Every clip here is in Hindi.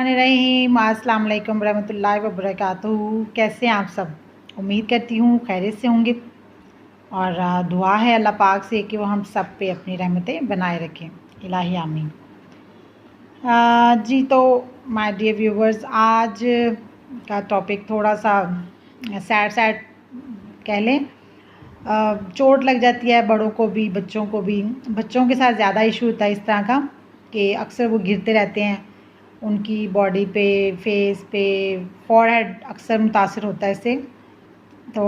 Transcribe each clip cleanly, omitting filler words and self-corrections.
बिस्मिल्लाहिर्रहमानिर्रहीम। अस्सलाम वालेकुम रहमतुल्लाहि व बरकातुहू। कैसे हैं आप सब? उम्मीद करती हूँ खैरियत से होंगे और दुआ है अल्लाह पाक से कि वो हम सब पे अपनी रहमतें बनाए रखें। इलाही आमीन। जी तो माय डियर व्यूवर्स, आज का टॉपिक थोड़ा सा सैड कह लें। चोट लग जाती है बड़ों को भी बच्चों को भी। बच्चों के साथ ज़्यादा इशू होता है इस तरह का कि अक्सर वो गिरते रहते हैं, उनकी बॉडी पे, फेस पे, फॉरहेड अक्सर मुतासर होता है इससे। तो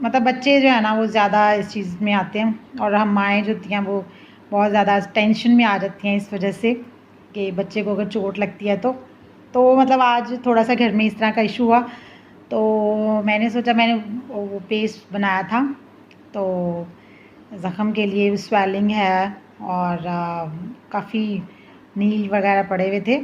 मतलब बच्चे जो है ना वो ज़्यादा इस चीज़ में आते हैं और हम माएँ जो होती हैं वो बहुत ज़्यादा टेंशन में आ जाती हैं इस वजह से कि बच्चे को अगर चोट लगती है तो मतलब आज थोड़ा सा घर में इस तरह का इशू हुआ। तो मैंने सोचा, मैंने वो पेस्ट बनाया था तो ज़ख़म के लिए स्वेलिंग है और काफ़ी नील वगैरह पड़े हुए थे,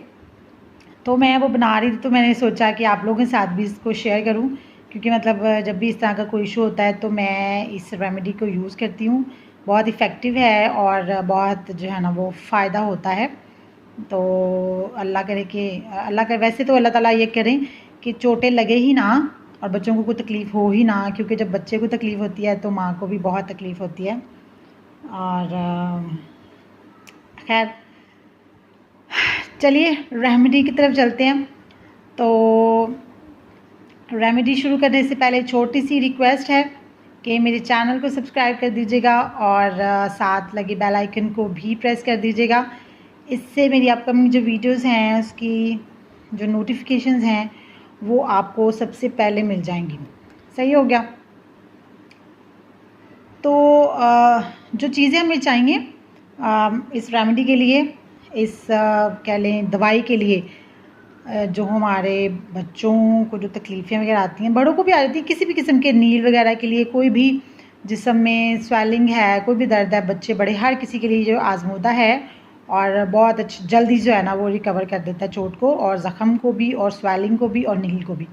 तो मैं वो बना रही थी। तो मैंने सोचा कि आप लोगों के साथ भी इसको शेयर करूं, क्योंकि मतलब जब भी इस तरह का कोई इशू होता है तो मैं इस रेमेडी को यूज़ करती हूँ। बहुत इफ़ेक्टिव है और बहुत जो है ना वो फ़ायदा होता है। तो अल्लाह करे कि वैसे तो अल्लाह ताला ये करें कि चोटें लगे ही ना और बच्चों को कोई तकलीफ़ हो ही ना, क्योंकि जब बच्चे को तकलीफ़ होती है तो माँ को भी बहुत तकलीफ़ होती है। और खैर चलिए रेमेडी की तरफ चलते हैं। तो रेमेडी शुरू करने से पहले छोटी सी रिक्वेस्ट है कि मेरे चैनल को सब्सक्राइब कर दीजिएगा और साथ लगे बेल आइकन को भी प्रेस कर दीजिएगा। इससे मेरी अपकमिंग जो वीडियोस हैं उसकी जो नोटिफिकेशंस हैं वो आपको सबसे पहले मिल जाएंगी। सही हो गया? तो जो चीज़ें हमें चाहिए इस रेमेडी के लिए, इस कह लें दवाई के लिए, जो हमारे बच्चों को जो तकलीफ़ें वगैरह आती हैं, बड़ों को भी आ जाती है, किसी भी किस्म के नील वगैरह के लिए, कोई भी जिस्म में स्वेलिंग है, कोई भी दर्द है, बच्चे बड़े हर किसी के लिए जो आजमूदा है और बहुत अच्छी जल्दी जो है ना वो रिकवर कर देता है चोट को और ज़ख़म को भी और स्वेलिंग को भी और नील को भी।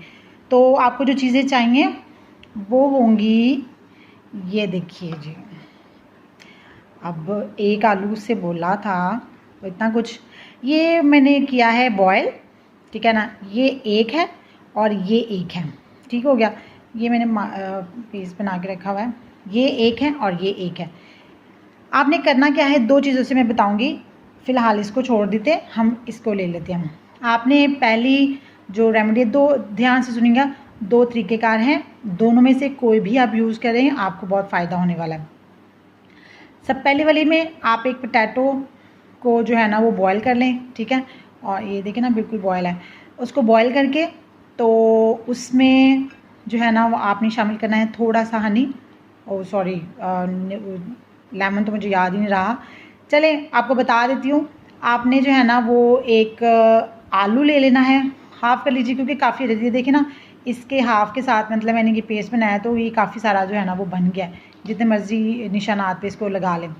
तो आपको जो चीज़ें चाहिए वो होंगी, ये देखिए जी। अब एक आलू से बोला था तो इतना कुछ, ये मैंने किया है बॉयल, ठीक है ना। ये एक है और ये एक है, ठीक हो गया। ये मैंने पीस बना के रखा हुआ है, ये एक है और ये एक है। आपने करना क्या है, दो चीज़ों से मैं बताऊंगी। फ़िलहाल इसको छोड़ देते, हम इसको ले लेते हैं। आपने पहली जो रेमेडी, दो ध्यान से सुनिएगा, दो तरीक़ेकार हैं, दोनों में से कोई भी आप यूज़ करें आपको बहुत फ़ायदा होने वाला है। सब पहले वाली में आप एक पोटैटो को जो है ना वो बॉयल कर लें, ठीक है। और ये देखिए ना बिल्कुल बॉयल है। उसको बॉयल करके तो उसमें जो है ना वो आपने शामिल करना है थोड़ा सा हनी, ओ सॉरी लेमन, तो मुझे याद ही नहीं रहा। चले आपको बता देती हूँ। आपने जो है ना वो एक आलू ले लेना है, हाफ़ कर लीजिए क्योंकि काफ़ी रहती है। देखिए ना इसके हाफ़ के साथ मतलब मैंने ये पेस्ट बनाया तो ये काफ़ी सारा जो है ना वो बन गया है। जितने मर्ज़ी निशानात पे इसको लगा लें।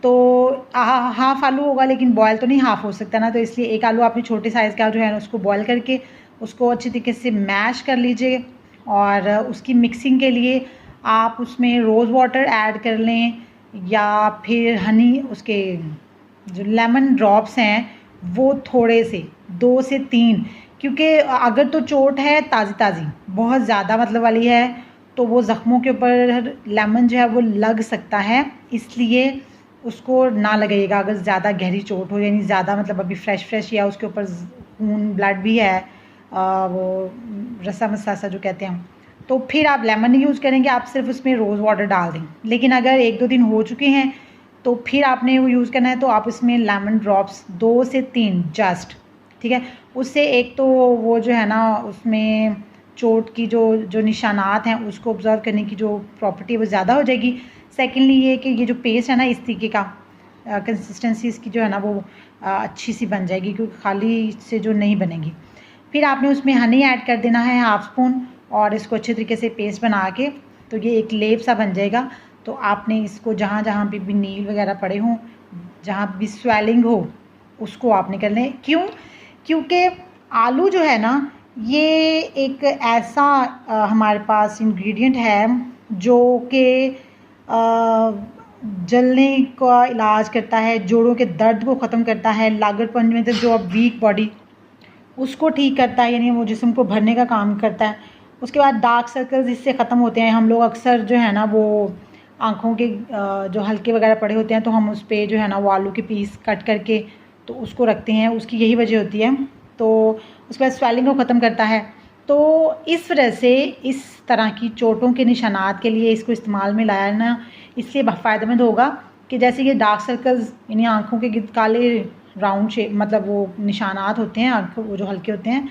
तो हाफ़ आलू होगा लेकिन बॉयल तो नहीं हाफ़ हो सकता ना, तो इसलिए एक आलू आपने छोटे साइज़ का जो है ना उसको बॉयल करके उसको अच्छी तरीके से मैश कर लीजिए। और उसकी मिक्सिंग के लिए आप उसमें रोज़ वाटर ऐड कर लें या फिर हनी, उसके जो लेमन ड्रॉप्स हैं वो थोड़े से 2 से 3, क्योंकि अगर तो चोट है ताज़ी बहुत ज़्यादा मतलब वाली है तो वो ज़ख्मों के ऊपर लेमन जो है वो लग सकता है, इसलिए उसको ना लगाइएगा अगर ज़्यादा गहरी चोट हो, यानी ज़्यादा मतलब अभी फ्रेश या उसके ऊपर खून ब्लड भी है, वो रसा मसासा जो कहते हैं, तो फिर आप लेमन नहीं यूज़ करेंगे, आप सिर्फ उसमें रोज़ वाटर डाल दें। लेकिन अगर 1-2 दिन हो चुके हैं तो फिर आपने वो यूज़ करना है, तो आप इसमें लेमन ड्रॉप्स 2 से 3 जस्ट, ठीक है। उससे एक तो वो जो है ना उसमें चोट की जो निशानात हैं उसको ऑब्ज़र्व करने की जो प्रॉपर्टी है वो ज़्यादा हो जाएगी। सेकेंडली ये कि ये जो पेस्ट है ना इस तरीके का कंसिस्टेंसी इसकी जो है ना वो अच्छी सी बन जाएगी, क्योंकि खाली से जो नहीं बनेगी। फिर आपने उसमें हनी ऐड कर देना है हाफ़ स्पून और इसको अच्छे तरीके से पेस्ट बना के तो ये एक लेप सा बन जाएगा। तो आपने इसको जहाँ जहाँ पे भी नील वगैरह पड़े हों, जहाँ भी स्वेलिंग हो, उसको आपने कर लें। क्यों? क्योंकि आलू जो है ना ये एक ऐसा हमारे पास इंग्रेडिएंट है जो कि जलने का इलाज करता है, जोड़ों के दर्द को ख़त्म करता है, लागरपन में तो जो अब वीक बॉडी उसको ठीक करता है, यानी वो जिस्म को भरने का काम करता है। उसके बाद डार्क सर्कल्स इससे ख़त्म होते हैं। हम लोग अक्सर जो है ना वो आँखों के जो हल्के वगैरह पड़े होते हैं तो हम उस पर जो है ना वो आलू के पीस कट करके तो उसको रखते हैं, उसकी यही वजह होती है। तो उसके बाद स्वेलिंग को ख़त्म करता है। तो इस वजह से इस तरह की चोटों के निशानात के लिए इसको इस्तेमाल में लाया ना, इसलिए फ़ायदेमंद होगा कि जैसे ये डार्क सर्कल्स यानी आँखों के काले राउंड शेप मतलब वो निशानात होते हैं आँखों वो जो हल्के होते हैं,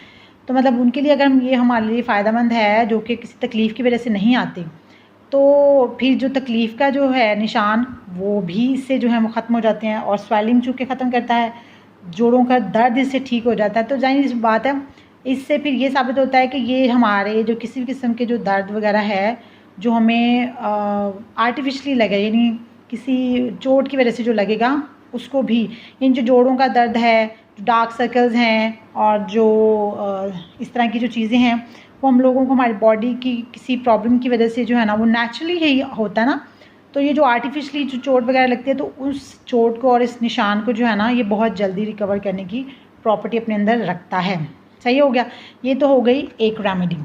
तो मतलब उनके लिए अगर ये हमारे लिए फ़ायदेमंद है जो कि किसी तकलीफ़ की वजह से नहीं आते, तो फिर जो तकलीफ़ का जो है निशान वो भी इससे जो है वो ख़त्म हो जाते हैं। और स्वेलिंग चूँकि ख़त्म करता है, जोड़ों का दर्द इससे ठीक हो जाता है। तो जाहिर सी बात है, इससे फिर ये साबित होता है कि ये हमारे जो किसी भी किस्म के जो दर्द वगैरह है जो हमें आर्टिफिशली लगे, यानी किसी चोट की वजह से जो लगेगा उसको भी, इन जो जोड़ों का दर्द है, डार्क सर्कल्स हैं और जो इस तरह की जो चीज़ें हैं वो हम लोगों को हमारी बॉडी की किसी प्रॉब्लम की वजह से जो है ना वो नेचुरली यही होता है ना, तो ये जो आर्टिफिशली जो चोट वगैरह लगती है तो उस चोट को और इस निशान को जो है ना ये बहुत जल्दी रिकवर करने की प्रॉपर्टी अपने अंदर रखता है। सही हो गया, ये तो हो गई एक रेमेडी।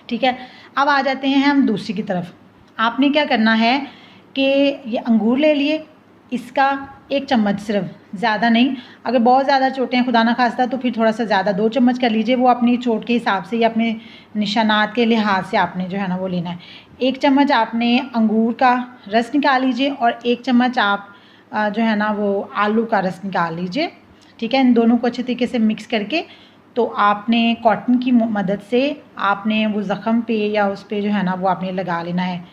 ठीक है, अब आ जाते हैं हम दूसरी की तरफ। आपने क्या करना है कि ये अंगूर ले लिए, इसका 1 चम्मच सिर्फ, ज़्यादा नहीं। अगर बहुत ज़्यादा चोटें हैं खुदा ना खास्ता तो फिर थोड़ा सा ज़्यादा 2 चम्मच कर लीजिए, वो अपनी चोट के हिसाब से या अपने निशानात के लिहाज से आपने जो है ना वो लेना है। 1 चम्मच आपने अंगूर का रस निकाल लीजिए और 1 चम्मच आप जो है ना वो आलू का रस निकाल लीजिए। ठीक है, इन दोनों को अच्छे तरीके से मिक्स करके तो आपने कॉटन की मदद से आपने वो ज़ख़म पे या उस पे जो है ना वो आपने लगा लेना है।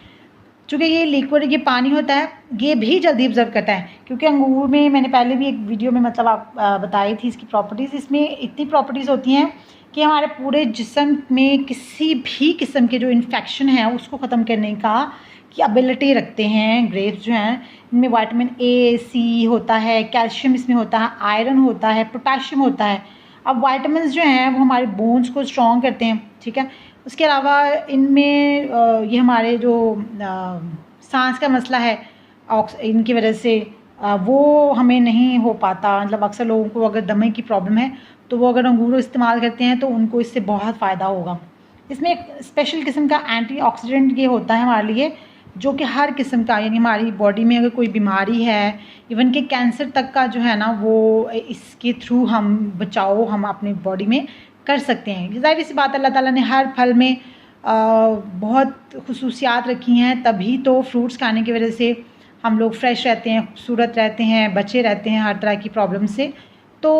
चूँकि ये लिक्विड ये पानी होता है ये भी जल्दी ऑब्जर्व करता है, क्योंकि अंगूर में मैंने पहले भी एक वीडियो में मतलब आप बताई थी इसकी प्रॉपर्टीज़। इसमें इतनी प्रॉपर्टीज़ होती हैं कि हमारे पूरे जिस्म में किसी भी किस्म के जो इन्फेक्शन है उसको ख़त्म करने का की एबिलिटी रखते हैं। ग्रेप्स जो हैं इनमें विटामिन ए, सी होता है, कैल्शियम इसमें होता है, आयरन होता है, पोटाशियम होता है। अब वाइटामिन्स जो हैं वो हमारे बोन्स को स्ट्रॉन्ग करते हैं। ठीक है, उसके अलावा इनमें ये हमारे जो सांस का मसला है इनकी वजह से वो हमें नहीं हो पाता। मतलब अक्सर लोगों को अगर दमे की प्रॉब्लम है तो वो अगर अंगूर इस्तेमाल करते हैं तो उनको इससे बहुत फ़ायदा होगा। इसमें एक स्पेशल किस्म का एंटीऑक्सीडेंट ये होता है हमारे लिए, जो कि हर किस्म का, यानी हमारी बॉडी में अगर कोई बीमारी है, इवन कि कैंसर तक का जो है ना वो इसके थ्रू हम बचाव हम अपनी बॉडी में कर सकते हैं। ज़ाहिर सी बात अल्लाह ताला ने हर फल में बहुत खुसूसियात रखी हैं, तभी तो फ्रूट्स खाने की वजह से हम लोग फ्रेश रहते हैं, खूबसूरत रहते हैं, बचे रहते हैं हर तरह की प्रॉब्लम से। तो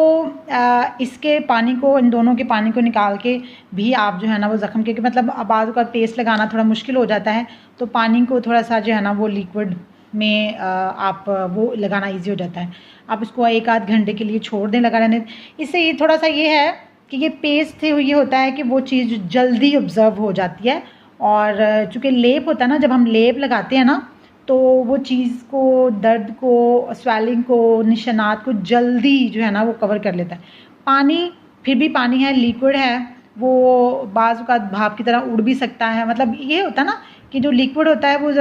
इसके पानी को, इन दोनों के पानी को निकाल के भी आप जो है ना वो ज़ख़म के मतलब बाज़ का पेस्ट लगाना थोड़ा मुश्किल हो जाता है, तो पानी को थोड़ा सा जो है ना वो लिक्विड में आप वो लगाना ईजी हो जाता है। आप इसको 1 आध घंटे के लिए छोड़ दें लगा रहने। इससे ये थोड़ा सा ये है कि ये पेस्ट से ये होता है कि वो चीज़ जल्दी ऑब्ज़र्व हो जाती है। और चूँकि लेप होता है ना, जब हम लेप लगाते हैं ना तो वो चीज़ को, दर्द को, स्वेलिंग को, निशानात को जल्दी जो है ना वो कवर कर लेता है। पानी फिर भी पानी है, लिक्विड है, वो बाज़ का भाप की तरह उड़ भी सकता है। मतलब ये होता है ना कि जो लिक्विड होता है वो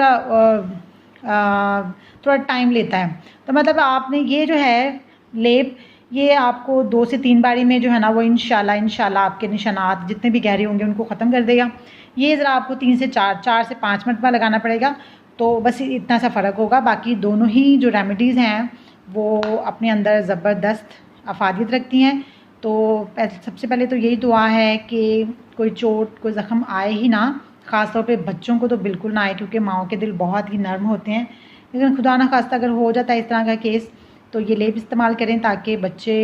थोड़ा टाइम लेता है। तो मतलब आपने ये जो है लेप, ये आपको 2 से 3 बारी में जो है ना वो इंशाल्लाह आपके निशानात जितने भी गहरे होंगे उनको ख़त्म कर देगा। ये ज़रा आपको 3 से 4 से 5 मरतबा लगाना पड़ेगा, तो बस इतना सा फ़र्क होगा। बाकी दोनों ही जो रेमेडीज़ हैं वो अपने अंदर ज़बरदस्त अफादियत रखती हैं। तो सबसे पहले तो यही दुआ है कि कोई चोट, कोई ज़ख़म आए ही ना, ख़ास तौर पे बच्चों को तो बिल्कुल ना आए, क्योंकि माँओं के दिल बहुत ही नर्म होते हैं। लेकिन खुदा ना खास्ता अगर हो जाता है इस तरह का केस तो ये लेप इस्तेमाल करें, ताकि बच्चे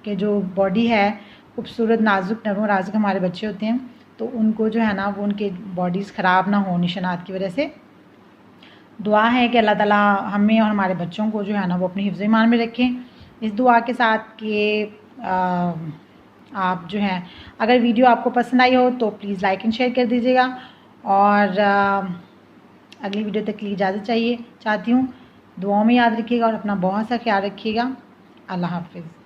के जो बॉडी है, खूबसूरत नाजुक नरम नाजुक हमारे बच्चे होते हैं, तो उनको जो है ना वो उनके बॉडीज़ ख़राब ना हो निशानात की वजह से। दुआ है कि अल्लाह ताला हमें और हमारे बच्चों को जो है ना वो अपने हिफ्ज़ ईमान में रखें। इस दुआ के साथ कि आप जो हैं, अगर वीडियो आपको पसंद आई हो तो प्लीज़ लाइक एंड शेयर कर दीजिएगा। और अगली वीडियो तक के लिए इजाज़त चाहती हूँ। दुआओं में याद रखिएगा और अपना बहुत सा ख्याल रखिएगा। अल्लाह हाफ़िज़।